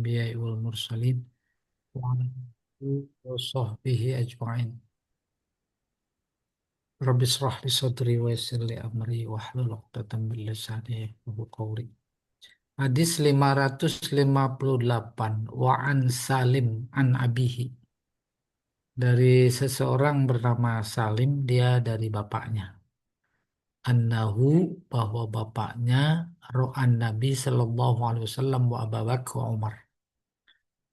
anbiya'i wal mursalin wa ala alihi wa sahbihi ajma'in. Rabbi israh li sadri wa yassir li amri wahlul 'uqdatam min lisani yafqahu qawli. Hadis 558 wa an Salim an abihi, dari seseorang bernama Salim, dia dari bapaknya. Annahu, bahwa bapaknya, ro'an Nabi sallallahu alaihi wasallam wa Abu Bakar wa Umar.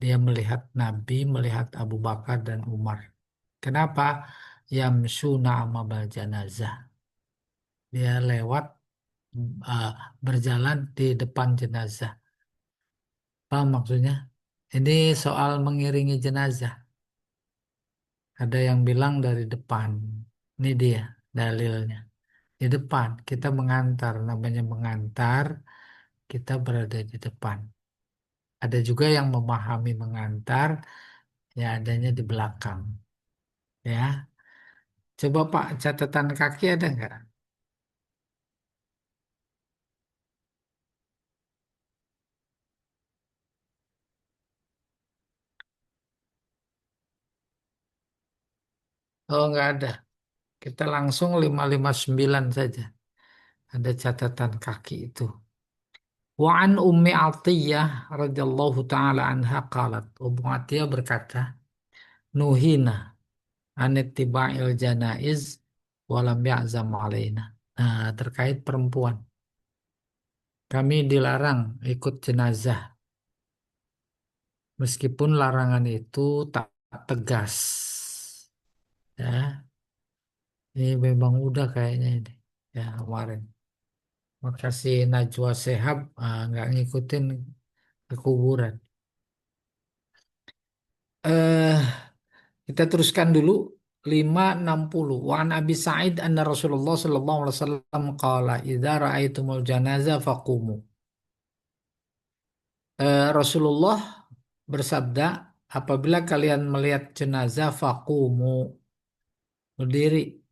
Dia melihat Nabi, melihat Abu Bakar dan Umar. Kenapa? Yamsuna amabal janazah. Dia lewat, uh, berjalan di depan jenazah. Paham maksudnya? Ini soal mengiringi jenazah. Ada yang bilang dari depan. Ini dia dalilnya. Di depan kita mengantar, namanya mengantar, kita berada di depan. Ada juga yang memahami mengantar, ya adanya di belakang. Ya, coba Pak, catatan kaki ada nggak? Oh, nggak ada. Kita langsung 559 saja. Ada catatan kaki itu. Wa an Ummi Atiyah radhiyallahu taala anha qalat. Ummu Atiyah berkata, Nuhina anittiba'il janaiz walam ya'zam alaina. Nah, terkait perempuan. Kami dilarang ikut jenazah. Meskipun larangan itu tak tegas. Ya, ini memang udah kayaknya ini. Ya, kemarin. Makasih Najwa Shihab nggak ngikutin ke kuburan. Eh, kita teruskan dulu 560. Wa an Abi Sa'id anna Rasulullah sallallahu alaihi wasallam qala idza ra'aitumul janazah faqumu. Rasulullah bersabda, apabila kalian melihat jenazah faqumu, berdiri.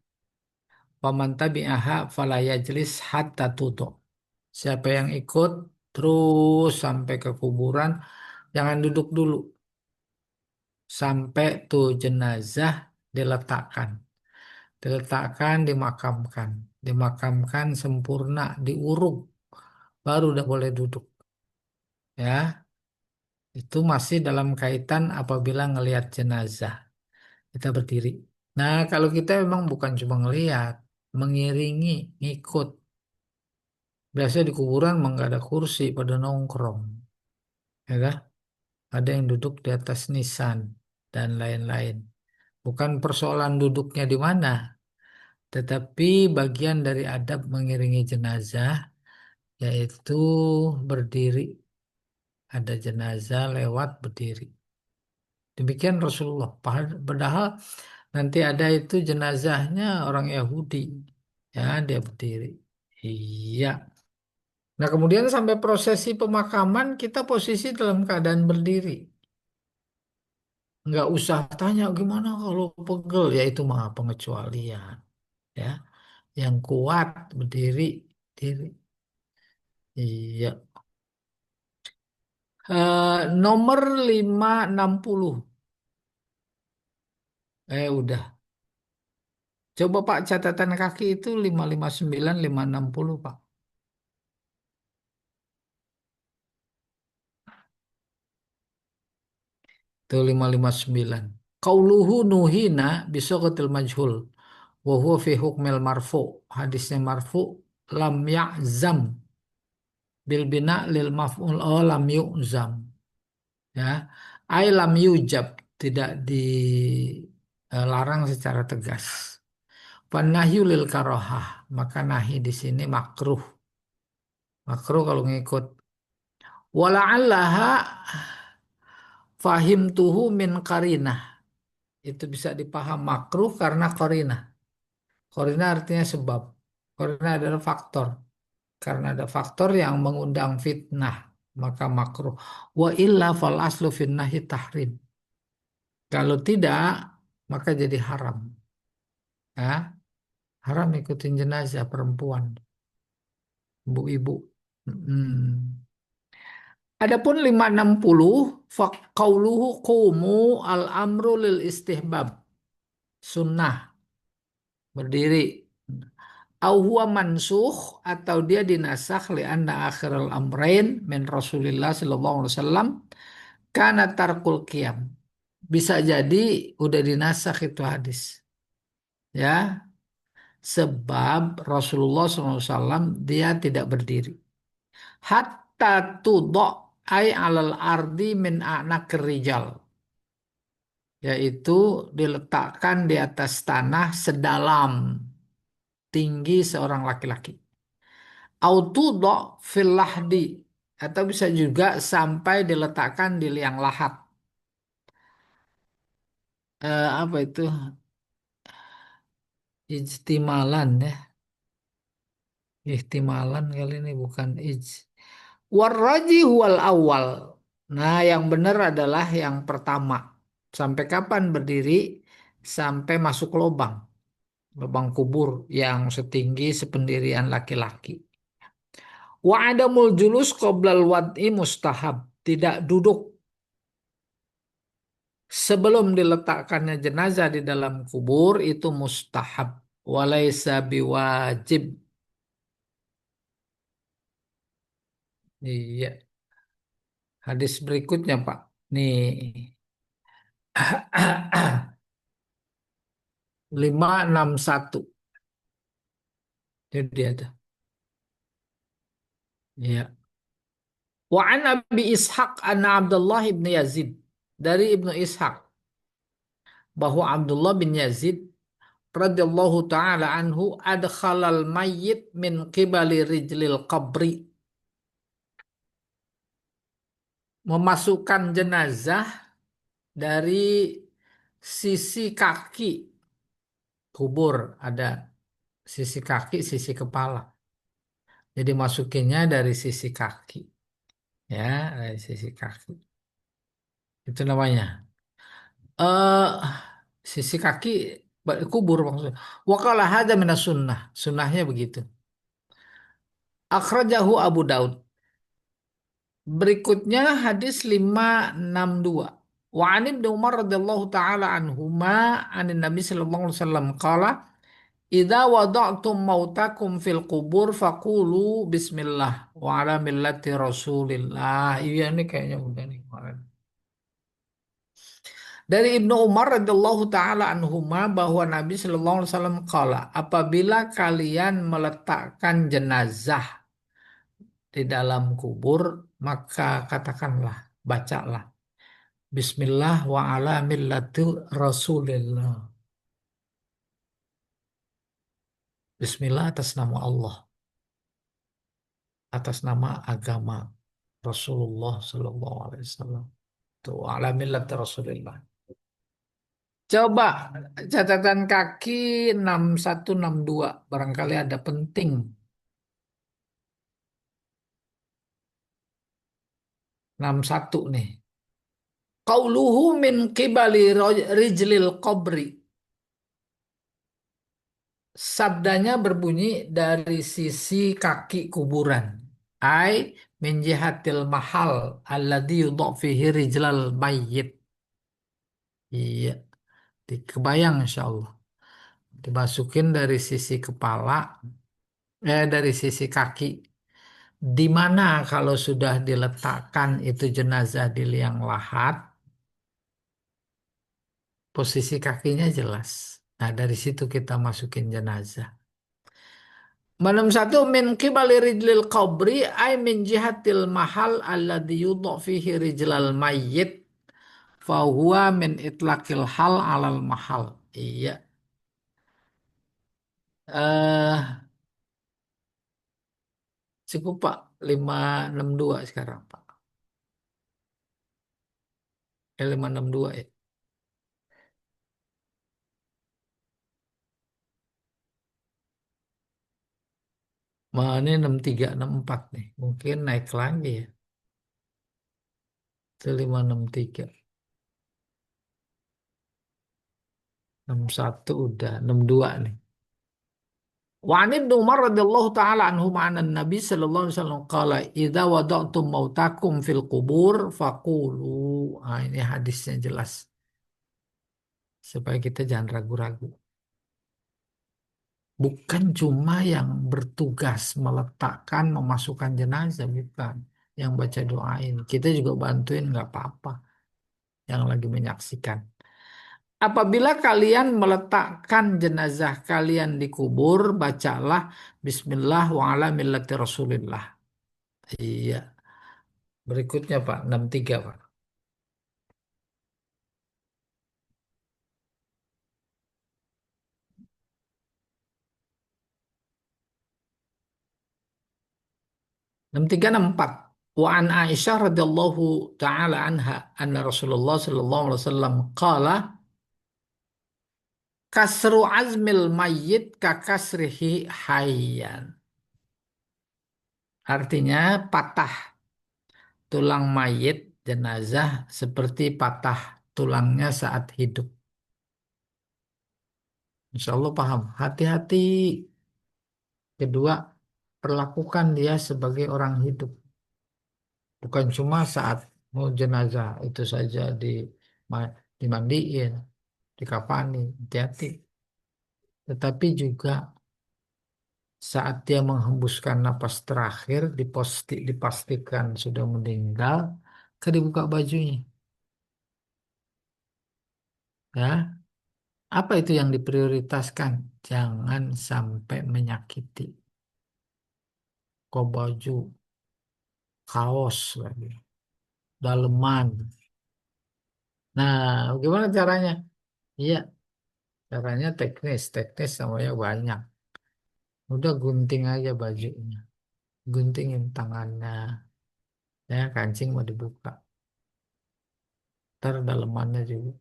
Paman tabi'aha fala yajlis hatta tutu. Siapa yang ikut terus sampai ke kuburan, jangan duduk dulu sampai tuh jenazah diletakkan. Diletakkan, dimakamkan. Dimakamkan sempurna, diuruk, baru udah boleh duduk. Ya, itu masih dalam kaitan apabila ngelihat jenazah. Kita berdiri. Nah, kalau kita memang bukan cuma ngelihat, mengiringi, ngikut. Biasanya di kuburan emang nggak ada kursi, pada nongkrong. Ya kan? Ada yang duduk di atas nisan dan lain-lain. Bukan persoalan duduknya di mana, tetapi bagian dari adab mengiringi jenazah, yaitu berdiri. Ada jenazah lewat berdiri. Demikian Rasulullah. Padahal nanti ada itu jenazahnya orang Yahudi. Ya, dia berdiri. Iya. Nah, kemudian sampai prosesi pemakaman kita posisi dalam keadaan berdiri. Nggak usah tanya gimana kalau pegel, ya itu mah pengecualian. Ya, yang kuat berdiri, diri. Iya. Nomor 560. Udah. Coba Pak, catatan kaki itu 559, 560 Pak. Itu 559. Qauluhu nuhina bisaqatil majhul. Wa huwa fi hukmil marfu. Hadisnya marfu, lam ya'zam bil bina lil maf'ul, lam yu'zam. Ya. Ai lam yujab, tidak dilarang secara tegas. Panahyu lil karohah, maka nahi di sini makruh. Makruh kalau ngikut. Wala'allaha fahim tuhu min karinah. Itu bisa dipaham makruh karena qarinah. Qarinah artinya sebab. Qarinah adalah faktor. Karena ada faktor yang mengundang fitnah, maka makruh. Wa illa fal aslu finnahi tahrim. Kalau tidak, maka jadi haram. Ya, haram ikutin jenazah perempuan, ibu-ibu. Hmm. Adapun 560 faqauluhu qumu al-amru lil istihbab. Sunnah berdiri. Au huwa mansukh atau dia dinasakh li anna akhirul amrain min Rasulillah sallallahu alaihi wasallam kana tarkul qiyam. Bisa jadi udah dinasakh itu hadis. Ya, sebab Rasulullah SAW dia tidak berdiri. Hatta tudok ay alal ardi min anak rijal. Yaitu diletakkan di atas tanah sedalam tinggi seorang laki-laki. Autudok fil lahdi. Atau bisa juga sampai diletakkan di liang lahat. Apa itu? Ijtimalan ya. Ihtimalan kali ini bukan Warraji wal awal. Nah, yang benar adalah yang pertama. Sampai kapan berdiri? Sampai masuk lubang. Lubang kubur yang setinggi sependirian laki-laki. Wa adamul julus qoblal wad'i mustahab. Tidak duduk sebelum diletakkannya jenazah di dalam kubur itu mustahab. Walaysa biwajib. Iya. Hadis berikutnya, Pak. Nih. 561. Jadi dia tuh. Ya. Wa an Abi Ishaq anna Abdullah ibn Yazid. Dari Ibnu Ishaq. Bahwa Abdullah bin Yazid radhiyallahu taala anhu adkhalal mayyit min qibali rijlil qabri. Memasukkan jenazah dari sisi kaki kubur. Ada sisi kaki, sisi kepala. Jadi masukinnya dari sisi kaki. Ya, dari sisi kaki. Itu namanya. eh Sisi kaki kubur maksudnya. Waqala hadza minas sunnah. Sunnahnya begitu. Akhrajahu Abu Daud. Berikutnya hadis 562. Wa an Ibnu Umar radhiyallahu taala anhuma anin Nabi sallallahu alaihi wasallam qala idza wada'tum mautakum fil qubur faqulu bismillah wa ala millati Rasulillah. Iya ini kayaknya udah nih kemarin. Dari Ibnu Umar radhiyallahu taala anhuma bahwa Nabi sallallahu alaihi wasallam qala, apabila kalian meletakkan jenazah di dalam kubur, maka katakanlah, bacalah Bismillah wa ala millati Rasulillah. Bismillah atas nama Allah, atas nama agama Rasulullah sallallahu alaihi wasallam. Tuh, ala millati Rasulillah. Coba catatan kaki 6162 barangkali ada penting. 61 nih. Qauluhu min qibali rijlil qabri. Sabdanya berbunyi dari sisi kaki kuburan. Ai min jihatil mahal alladhi yudha'u fihi rijlal mayyit. Iya, kebayang insya Allah. Dimasukin dari sisi kepala, dari sisi kaki. Di mana kalau sudah diletakkan itu jenazah di liang lahat, posisi kakinya jelas. Nah, dari situ kita masukin jenazah. Malam satu min qibali rijlil qabri ay min jihatil mahal alladhi yudha fihi rijlal mayyit fahuwa min itlaqil hal alal mahal. Iya. Eh Cukup Pak 562 sekarang Pak. 562 ya. Ini 63 64 nih. Mungkin naik lagi ya. Itu 563. 61 udah 62 nih. Wa an Ibnu Umar radhiyallahu taala anhu ma'ana Nabi sallallahu alaihi wasallam qala idza wada'tum mautakum fil qubur faqulu. Ah, ini hadisnya jelas supaya kita jangan ragu-ragu. Bukan cuma yang bertugas meletakkan, memasukkan jenazah, bukan. Yang baca doain. Kita juga bantuin nggak apa-apa. Yang lagi menyaksikan. Apabila kalian meletakkan jenazah kalian di kubur, bacalah Bismillah wa ala millati Rasulillah. Iya. Berikutnya Pak, 63 Pak. 63 64. Wa an Aisyah radhiyallahu taala anha anna Rasulullah sallallahu alaihi wasallam qala kasru azmil mayyit ka kasrihi hayyan. Artinya patah tulang mayit jenazah seperti patah tulangnya saat hidup. Insya Allah paham. Hati-hati. Kedua, perlakukan dia sebagai orang hidup. Bukan cuma saat mau jenazah itu saja dimandiin, dikafani, hati-hati. Tetapi juga saat dia menghembuskan napas terakhir, dipastikan sudah meninggal, dibuka bajunya. Ya, apa itu yang diprioritaskan? Jangan sampai menyakiti. Kau baju, kaos lagi, daleman. Nah, bagaimana caranya? Iya, caranya teknis namanya banyak. Udah gunting aja bajunya, guntingin tangannya, ya kancing mau dibuka, ntar dalemannya juga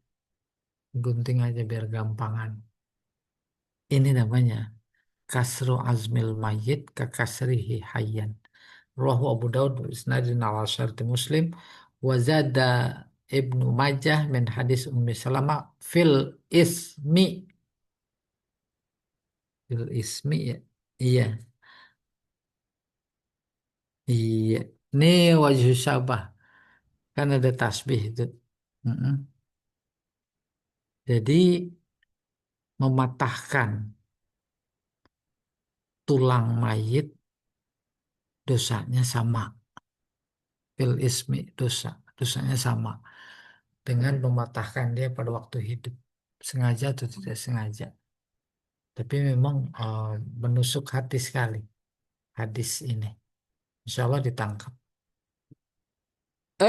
gunting aja biar gampangan. Ini namanya kasru azmil mayyit ka kasrihi hayyan. Rawahu Abu Daud wa isnadin ala syarti Muslim wa zada Ibnu Majah min hadis Ummi Salamah fil ismi. Fil ismi ya. Iya, iya. Ini wajah syabah. Kan ada tasbih itu. Mm-mm. Jadi mematahkan tulang mayit dosanya sama. Fil ismi dosanya sama dengan mematahkan dia pada waktu hidup. Sengaja atau tidak sengaja. Tapi memang menusuk hati sekali hadis ini. Insya Allah ditangkap. 565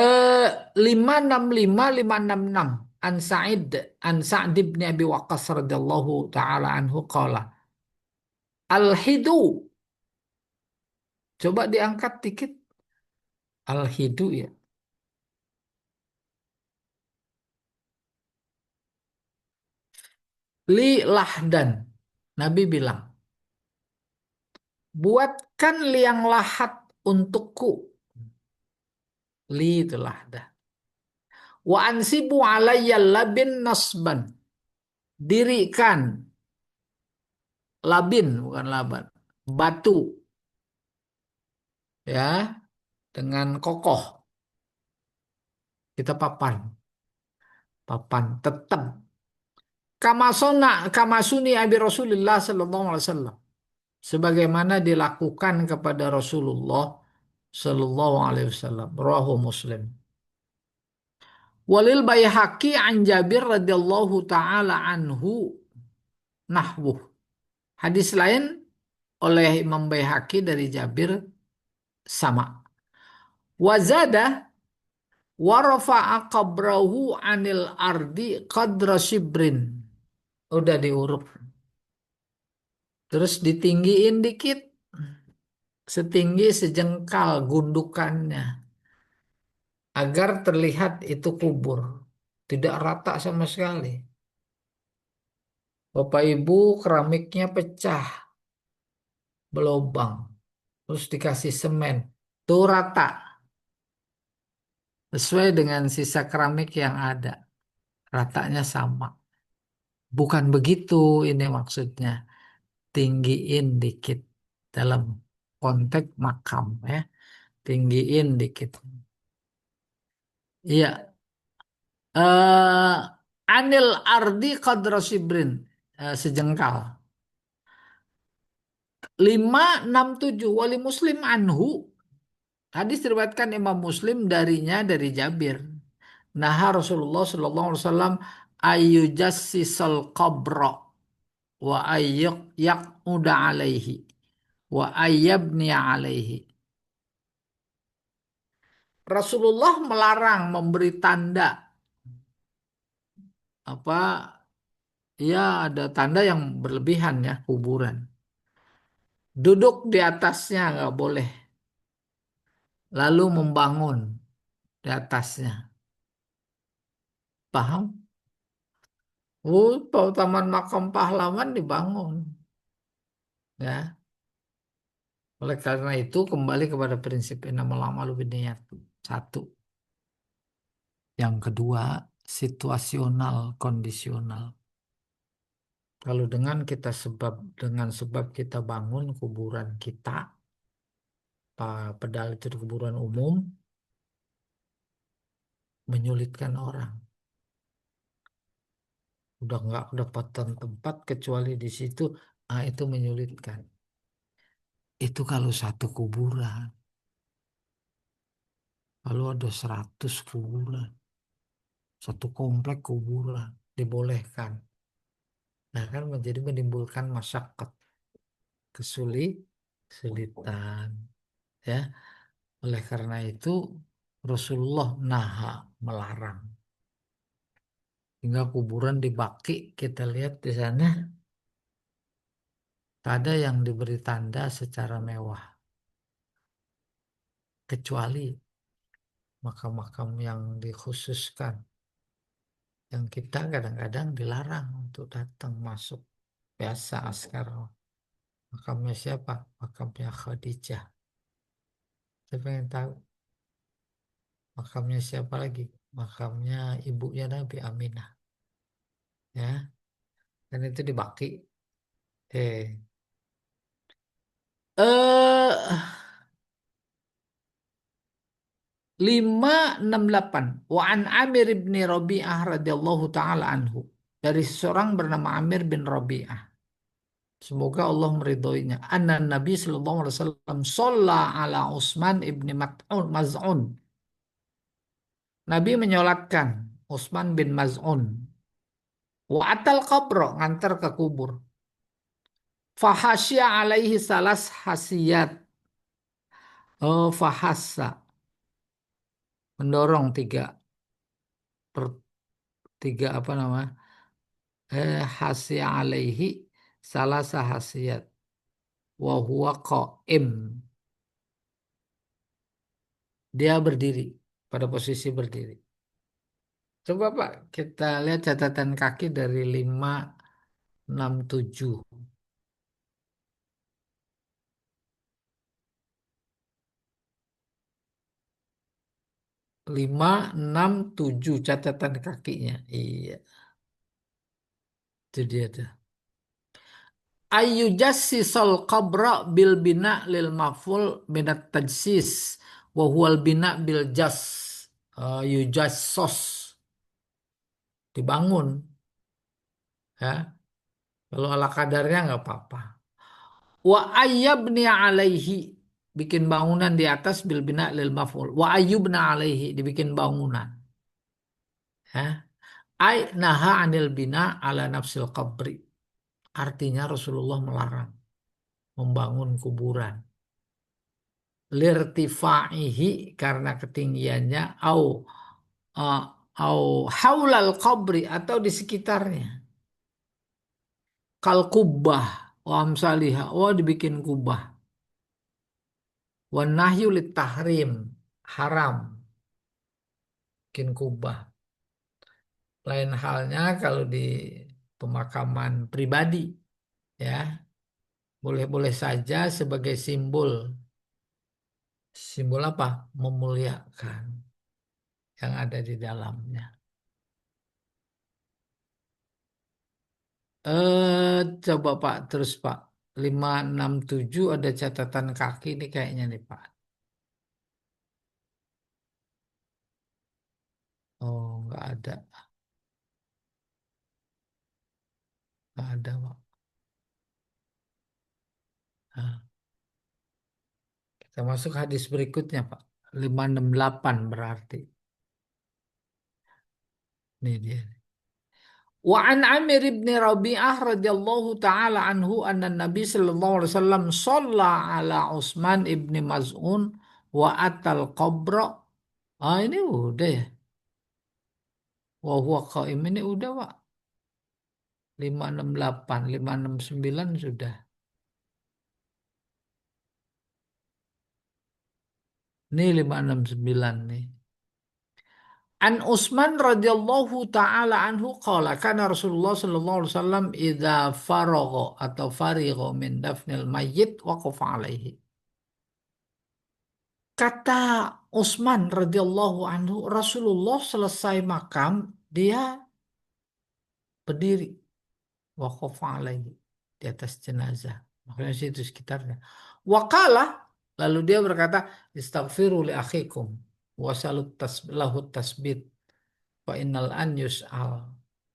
566 An Sa'id An Sa'd bin Abi Waqqas radhiyallahu taala anhu qala Al-hidu, coba diangkat dikit. Al-hidu ya. Li lahdan. Nabi bilang, buatkan liang lahat untukku. Li itu lahdah. Wa ansibu alayya labin nasban. Dirikan labin bukan laban. Batu ya dengan kokoh. Kita papan, papan tetap. Kamasuni abi Rasulullah sallallahu alaihi wasallam. Sebagaimana dilakukan kepada Rasulullah sallallahu alaihi wasallam. Rawahu Muslim. Walil Baihaqi an Jabir radhiyallahu taala anhu nahwu. Hadis lain oleh Imam Baihaqi dari Jabir sama. Wazada wa rafa'a qabrahu anil ardi qadra shibrin. Udah diuruk. Terus ditinggiin dikit. Setinggi sejengkal gundukannya. Agar terlihat itu kubur. Tidak rata sama sekali. Bapak Ibu keramiknya pecah. Berlubang. Terus dikasih semen. Tuh rata. Sesuai dengan sisa keramik yang ada. Ratanya sama. Bukan begitu ini maksudnya. tinggiin dikit dalam konteks makam ya, tinggiin dikit. Iya, eh anil ardi qadra shibrin, sejengkal. 567 wali Muslim anhu. Hadis diriwayatkan Imam Muslim darinya dari Jabir. Nah, Rasulullah sallallahu alaihi wasallam ayyujassisal qabra wa ayyuk yaquda alaihi wa ayyabni alaihi. Rasulullah melarang memberi tanda apa ya, ada tanda yang berlebihan ya, kuburan. Duduk di atasnya nggak boleh, lalu membangun di atasnya. Paham? Oh, Taman Makam Pahlawan dibangun. Ya, oleh karena itu kembali kepada prinsip innamal a'malu binniyat. Satu. Yang kedua, situasional, kondisional. Kalau dengan sebab kita bangun kuburan kita, padahal itu di kuburan umum, menyulitkan orang. Udah nggak kedapatan tempat kecuali di situ, itu menyulitkan. Itu kalau satu kuburan. Kalau ada 100 kuburan, satu komplek kuburan dibolehkan. Nah, kan menjadi menimbulkan masyakat, kesulitan, ya. Oleh karena itu Rasulullah naha, melarang. Hingga kuburan di Baqi kita lihat di sana tak ada yang diberi tanda secara mewah, kecuali makam-makam yang dikhususkan, yang kita kadang-kadang dilarang untuk datang masuk. Biasa askar. Makamnya siapa? Makamnya Khadijah. Saya pengen tahu makamnya siapa lagi? Makamnya ibunya Nabi Aminah. Ya, dan itu di Baki. Eh, eh 568. Wa an Amir bin Rabi'ah radhiyallahu taala anhu. Dari seorang bernama Amir bin Rabi'ah. Semoga Allah meridhoinya. Anna Nabi sallallahu alaihi wasallam shalla ala Utsman ibni Maz'un. Nabi menyolatkan Utsman bin Maz'un. Wa atal qabro, ngantar ke kubur. Fahasya alaihi salas hasiyat. Oh, fahassa. Mendorong per tiga apa nama? Hasya alaihi salah hasiyat. Wa huwa qaim. Dia berdiri, pada posisi berdiri. Coba Pak, kita lihat catatan kaki dari 567. 567 catatan kakinya. Iya, itu dia tuh. Ayyujassisal qabra bil bina lil maf'ul minat tajsis wa huwal bina bil jas. Yujassos, dibangun ya. Kalau ala kadarnya nggak apa-apa. Wa ayyabni alaihi, bikin bangunan di atas bil bina lil maf'ul. Wa ayyubna alaihi, dibikin bangunan. Ya. Ai naha anil bina ala nafsil qabri. Artinya Rasulullah melarang membangun kuburan. Lirtifaihi, karena ketinggiannya, uh, au haulal qabri, atau di sekitarnya. Kal kubah wa amsalihah, dibikin kubah. Wa nahyu lit tahrim, haram bikin kubah. Lain halnya kalau di pemakaman pribadi, ya, boleh-boleh saja sebagai simbol. Simbol apa? Memuliakan yang ada di dalamnya. Coba Pak, terus Pak. 567 ada catatan kaki nih kayaknya nih Pak. Oh, nggak ada. Nggak ada Pak. Nah, kita masuk hadis berikutnya Pak. 568 berarti. Ini dia. Wa an Amir ibn Rabi'ah radhiyallahu taala anhu anna Nabi sallallahu alaihi wasallam shalla ala Utsman ibn Maz'un wa atal qabra. Ah ini udah ya. Wa huwa qaim ini udah Pak. 568, 569 sudah. Ini 569 nih. An Utsman radhiyallahu taala anhu qala kana Rasulullah sallallahu alaihi wasallam idza faragha atau farigha min dafnil mayyit waqafa alaihi. Kata Utsman radhiyallahu anhu, Rasulullah selesai makam, dia berdiri waqafa alaihi di atas jenazah. Makanya situ sekitarnya. Waqala lalu dia berkata, "Istaghfiru li akhikum wasalut lahu tasbit fa innal an yus'al."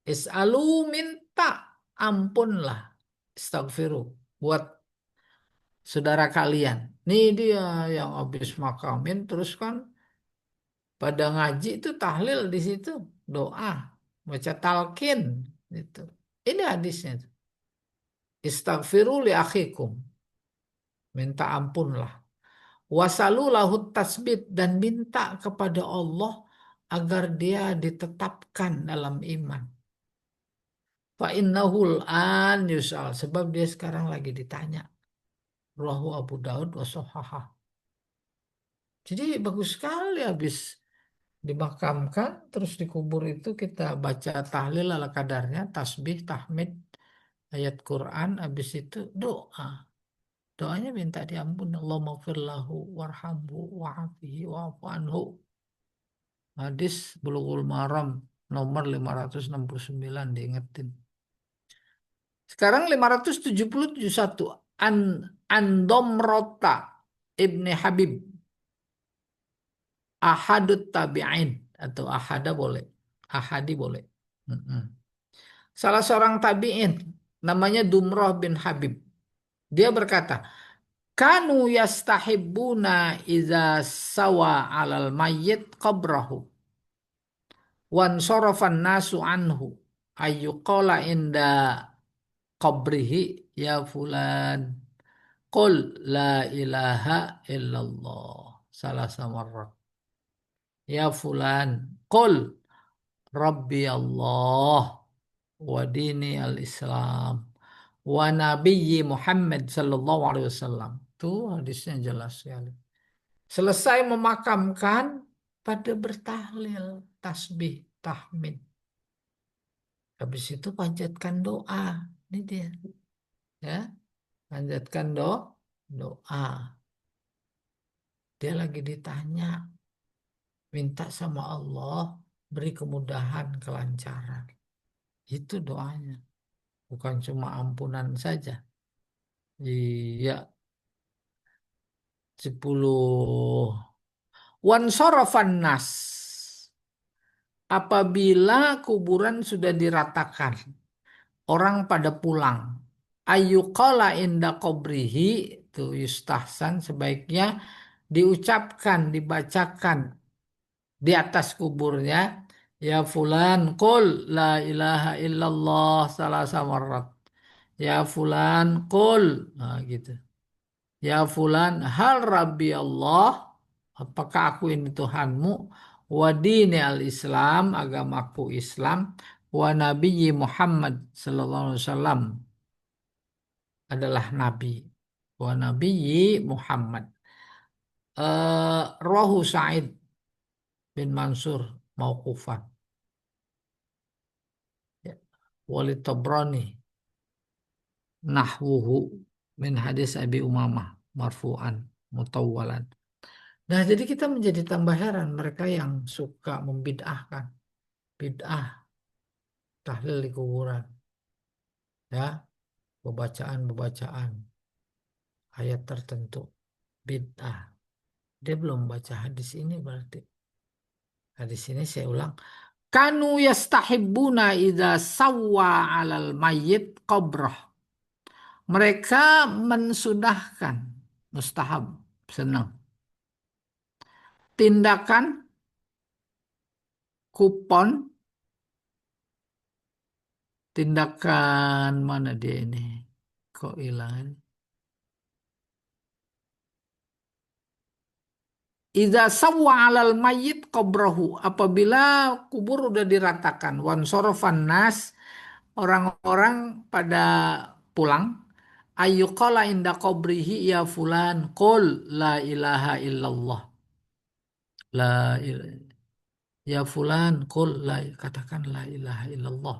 Is'alu minta ampunlah. Istaghfiru buat saudara kalian. Nih dia yang habis makamin terus kan pada ngaji itu tahlil di situ, doa, baca talqin itu. Ini hadisnya. Istaghfiru li akhikum. Minta ampunlah. Wasalu lahut tasbit dan minta kepada Allah agar dia ditetapkan dalam iman. Fa innahul an yus'al sebab dia sekarang lagi ditanya. Rawahu Abu Daud wa sahhaha. Jadi bagus sekali habis dimakamkan terus dikubur itu kita baca tahlil ala kadarnya, tasbih, tahmid, ayat Quran, habis itu doa. Doanya minta diampun Allah maghfir lahu warhamhu wa'afihi wa'fu anhu. Hadis Bulughul Maram nomor 569 diingetin. Sekarang 571 an Andomrota Ibni Habib Ahadut tabi'in atau ahada boleh. Ahadi boleh. Mm-mm. Salah seorang tabi'in namanya Dumrah bin Habib. Dia berkata, "Kanu yastahibbuna iza sawa alal mayyit qabrahu wan sorofan nasu anhu ayyuqala inda qabrihi ya fulan qul la ilaha illallah salah samarrat ya fulan qul Rabbi Allah wa dini al-Islam wa nabiyyi Muhammad sallallahu alaihi wasallam. Tuh hadisnya jelas sekali. Selesai memakamkan pada bertahlil, tasbih, tahmid. Habis itu panjatkan doa. Ini dia, ya. Panjatkan doa. Dia lagi ditanya, minta sama Allah beri kemudahan, kelancaran. Itu doanya. Bukan cuma ampunan saja. Iya, 10. Wan sorofan nas. Apabila kuburan sudah diratakan, orang pada pulang. Ayyuqala inda qabrihi itu yustahsan sebaiknya diucapkan, dibacakan di atas kuburnya. Ya fulan qul la ilaha illallah salah samarat. Ya fulan qul. Nah, gitu. Ya fulan hal Rabbi Allah. Apakah aku ini Tuhanmu? Wa dini al-Islam, agamaku Islam. Wa nabiyyi Muhammad sallallahu alaihi wasallam adalah nabi. Wa nabiyyi Muhammad. Rohu Sa'id bin Mansur mauqufan. Ya. Walid Tabrani nahwuhu min hadis Abi Umamah marfu'an mutawwalan. Nah, jadi kita menjadi tambah heran mereka yang suka membid'ahkan, bid'ah tahlil di kuburan, ya, bacaan-bacaan. ayat tertentu bid'ah. Dia belum baca hadis ini berarti. Hadis ini saya ulang. Kanu yastahibbuna idza sawwa 'alal mayyit qabrah. Mereka mensudahkan, mustahab, senang. Tindakan kupon, tindakan mana dia ini? Kok hilang? Iza sawwa 'alal mayyit qabrahu, apabila kubur udah diratakan, wan sorofan nas, orang-orang pada pulang, ayyuqala inda qabrihi ya fulan qul la ilaha illallah, la il- ya fulan qul la, katakan la ilaha illallah,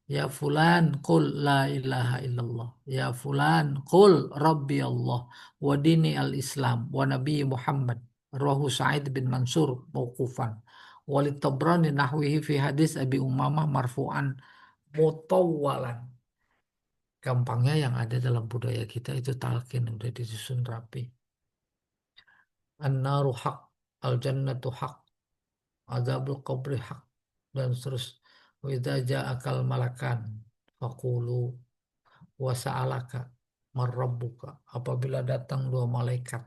ya fulan qul la ilaha illallah, ya fulan qul rabbi Allah wa dini al-islam wa nabi Muhammad, rawahu Sa'id bin Mansur mauqufan, walid Tabrani nahwihi fi hadis Abi Umamah marfu'an mutawwalan. Gampangnya yang ada dalam budaya kita itu talqin udah disusun rapi. An-naru haq, al-jannatu haq, azabul qabri haq, dan terus wa idza ja'akal malakan faqulu wa sa'alaka man rabbuka, apabila datang dua malaikat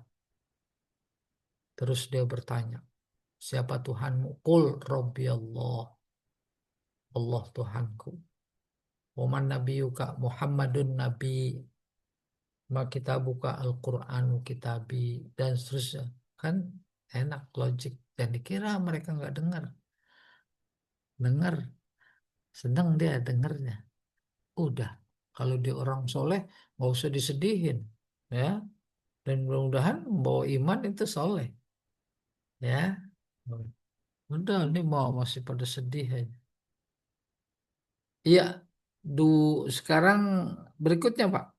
terus dia bertanya siapa Tuhanmu, qul rabbi Allah, Allah Tuhanku, wa man nabiyuka, Muhammadun nabi, maka kita buka Al-Quran kitabi, dan seterusnya. Kan enak logik, dan dikira mereka nggak dengar. Dengar, sedang dia dengarnya. Udah, kalau dia orang soleh nggak usah disedihin, ya. Dan mudah-mudahan membawa iman itu soleh, ya. Udah, ini mau masih pada sedih aja. Iya, du sekarang berikutnya Pak,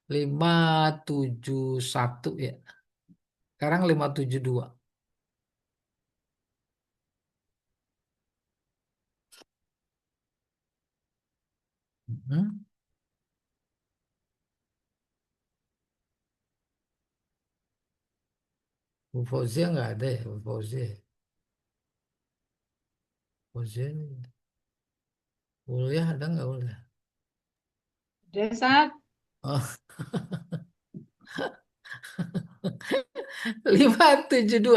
571 ya. Sekarang 572. Hmm? Bu Fauzia nggak ada ya, Bu Fauzia. Fauzia kuliah ada nggak kuliah? Desat, Oh, 572.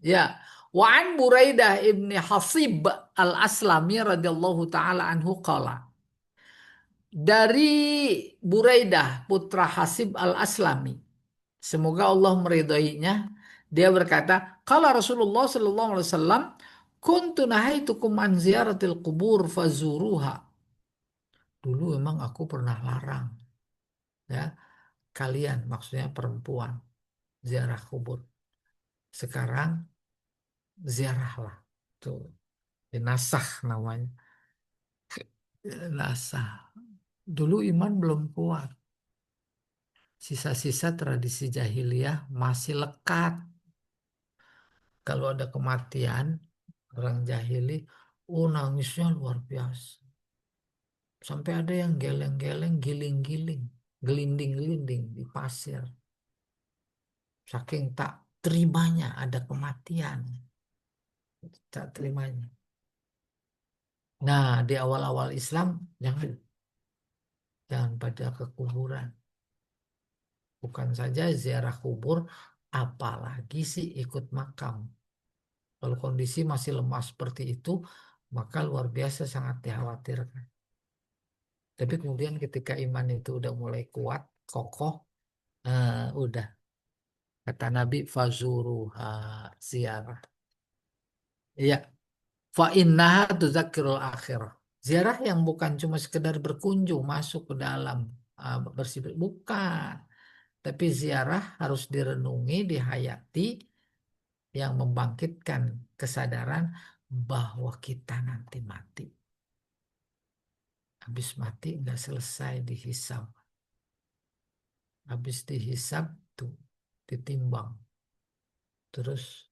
Ya. Wa an Buraidah ibni Hasib al-Aslami radhiyallahu taala anhu qala. Dari Buraidah putra Hasib al-Aslami, semoga Allah meridhoinya, dia berkata, qala Rasulullah sallallahu alaihi wasallam, kuntu nahaitukum an ziyaratil qubur fazuruha. Dulu emang aku pernah larang, ya, kalian, maksudnya perempuan, ziarah kubur. Sekarang ziarahlah. Tuh, nasah namanya. Nasah. Dulu iman belum kuat. Sisa-sisa tradisi jahiliyah masih lekat. Kalau ada kematian orang jahili, oh nangisnya luar biasa. Sampai ada yang geleng-geleng, giling-giling, gelinding-gelinding di pasir. Saking tak terimanya ada kematian. Tak terimanya. Nah, di awal-awal Islam, jangan, jangan pada ke kuburan. Bukan saja ziarah kubur, apalagi sih ikut makam. Kalau kondisi masih lemah seperti itu, maka luar biasa sangat dikhawatirkan. Tapi kemudian ketika iman itu udah mulai kuat, kokoh, udah. Kata Nabi, fazuruha, ziarah. Iya, fa innaha tudzakirul akhirah. Ziarah yang bukan cuma sekedar berkunjung, masuk ke dalam, bersih, bukan. Tapi ziarah harus direnungi, dihayati, yang membangkitkan kesadaran bahwa kita nanti mati. Habis mati nggak selesai dihisab. Habis dihisab tuh ditimbang. Terus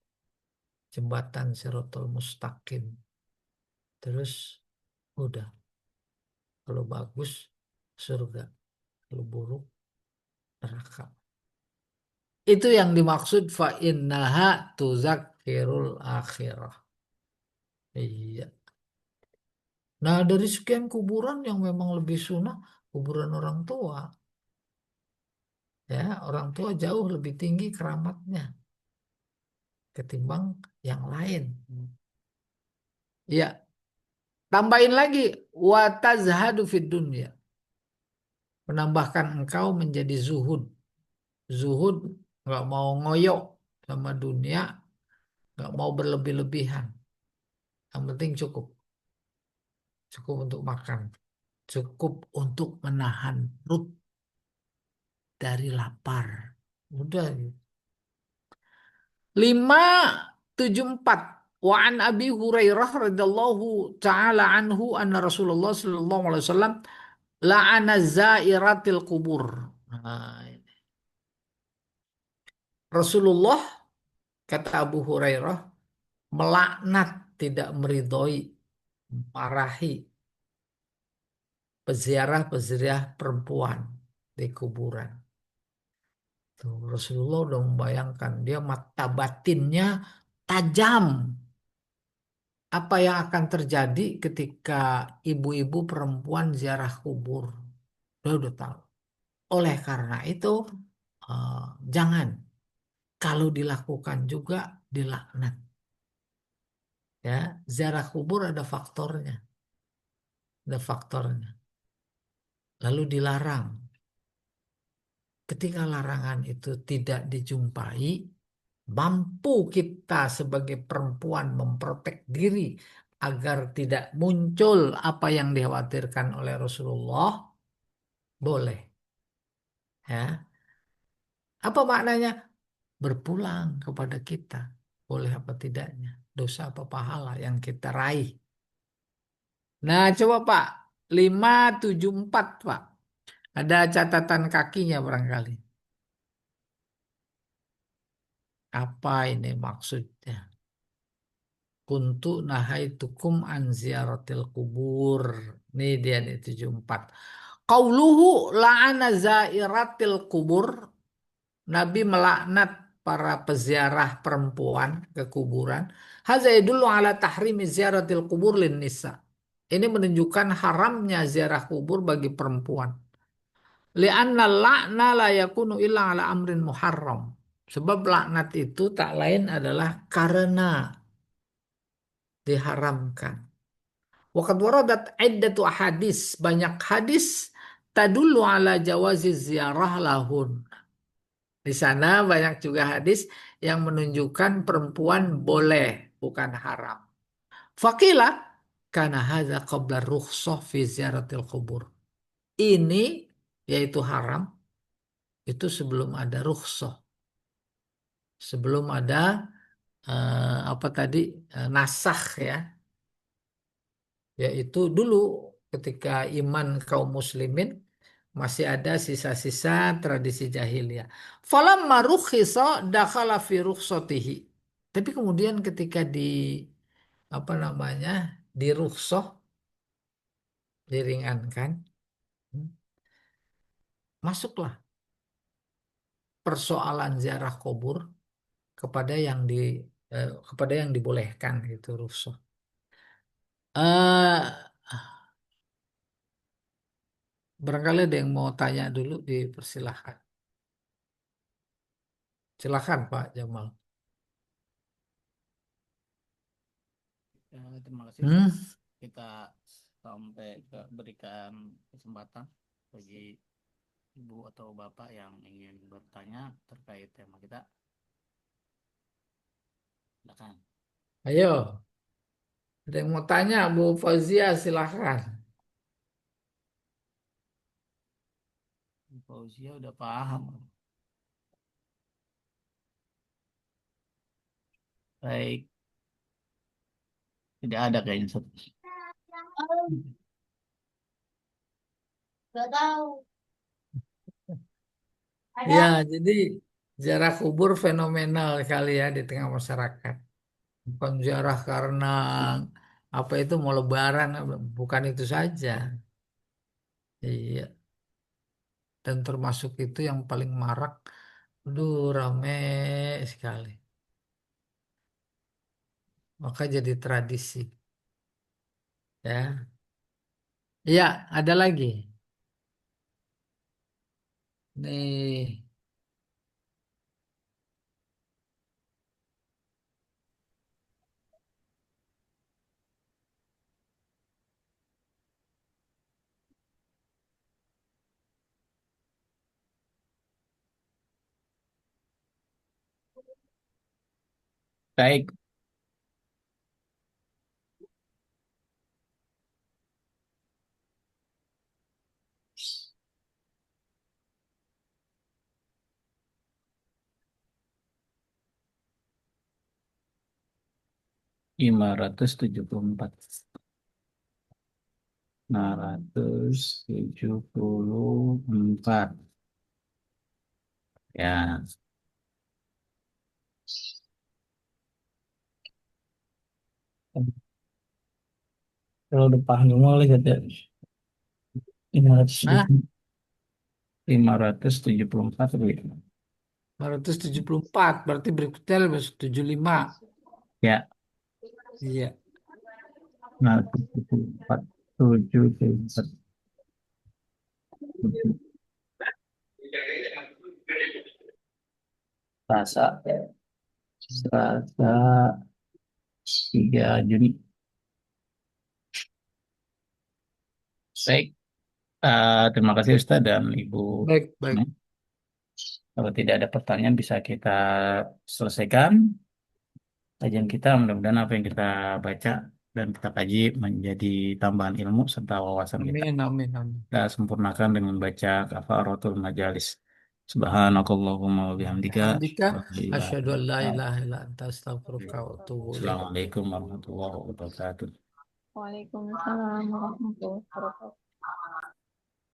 jembatan Sirotol Mustaqim. Terus udah. Kalau bagus surga. Kalau buruk neraka. Itu yang dimaksud fa innaha tuzakkirul akhirah. Iya. Nah, dari sekian kuburan yang memang lebih sunnah, kuburan orang tua. Ya, orang tua jauh lebih tinggi keramatnya ketimbang yang lain. Ya, tambahin lagi wa tazhadu fid dunya. Menambahkan engkau menjadi zuhud. Zuhud nggak mau ngoyok sama dunia, nggak mau berlebih-lebihan. Yang penting cukup, cukup untuk makan, cukup untuk menahan perut dari lapar. Udah. 574. Wa an Abi Hurairah radhiyallahu taala anhu anna Rasulullah sallallahu alaihi wasallam la'ana zairatil kubur. Nah, Rasulullah kata Abu Hurairah melaknat, tidak meridhoi, marahi peziarah-peziarah perempuan di kuburan. Tuh, Rasulullah udah membayangkan dia mata batinnya tajam. Apa yang akan terjadi ketika ibu-ibu perempuan ziarah kubur? Dia udah tahu. Oleh karena itu, eh, jangan. Kalau dilakukan juga dilaknat. Ya, ziarah kubur ada faktornya, ada faktornya. Lalu dilarang. Ketika larangan itu tidak dijumpai, mampu kita sebagai perempuan memprotek diri agar tidak muncul apa yang dikhawatirkan oleh Rasulullah, boleh. Ya, apa maknanya? Berpulang kepada kita, boleh apa tidaknya, dosa apa pahala yang kita raih. Nah, coba Pak, 574 Pak. Ada catatan kakinya barangkali. Apa ini maksudnya? Kuntu nahaitukum an ziyaratil kubur. Ini dia nih 74. Qauluhu la'ana zairatil kubur. Nabi melaknat para peziarah perempuan ke kuburan. Hadza yadullu ala tahrimi ziyaratil kubur lin nisa. Ini menunjukkan haramnya ziarah kubur bagi perempuan. Li'anna la'na la yakunu illa ala amrin muharram. Sebab laknat itu tak lain adalah karena diharamkan. Waqad waradat iddatu hadis, banyak hadis tadullu ala jawazi ziarah lahun. Di sana banyak juga hadis yang menunjukkan perempuan boleh, bukan haram. Fakilah karena hadza qabla rukhsah fi ziaratil kubur. Ini yaitu haram itu sebelum ada rukhsah, sebelum ada apa tadi nasakh ya, yaitu dulu ketika iman kaum muslimin masih ada sisa-sisa tradisi jahiliyah. Falamma rukhisa dakhala fi rukhsatihi. Tapi kemudian ketika di apa namanya di rukhsah, diringankan, hmm, masuklah persoalan ziarah kubur kepada yang kepada yang dibolehkan gitu rukhsah. Eh barangkali ada yang mau tanya dulu, dipersilahkan. Silakan Pak Jamal. Terima kasih Ustaz. Hmm, Kita sampai berikan kesempatan bagi ibu atau bapak yang ingin bertanya terkait tema kita. Silakan. ayo, ada yang mau tanya Bu Fauzia, silakan. Fauzia udah paham. Baik, tidak ada kayaknya Ustaz. Gak tahu. Ya, Ada. jadi ziarah kubur fenomenal kali ya di tengah masyarakat. Bukan ziarah karena apa itu mau lebaran, bukan itu saja. Iya. dan termasuk itu yang paling marak. Aduh, rame sekali. Maka jadi tradisi. Ya, iya, ada lagi. Nih, Baik, 574. 574. Ya, kalau udah paham semua lihat ya. nah, 574 ya. 574. Berarti berikutnya lebih 75. Ya, Iya. 574. 774. Selasa, Selasa 3 Juni. Baik, terima kasih Ustaz dan Ibu. Baik, baik. Kalau tidak ada pertanyaan bisa kita selesaikan kajian kita. Mudah-mudahan apa yang kita baca dan kita kaji menjadi tambahan ilmu serta wawasan kita. Amin, amin, amin. Kita sempurnakan dengan baca kafaratul majalis. Subhanakallahumma wa bihamdika. Hamdika, Asyhadu an la ilaha asyhadu illa an la anta. ilaha illa anta astaghfiruka wa atubu ilaik. Assalamualaikum warahmatullahi wabarakatuh. Waalaikumsalam warahmatullahi wabarakatuh.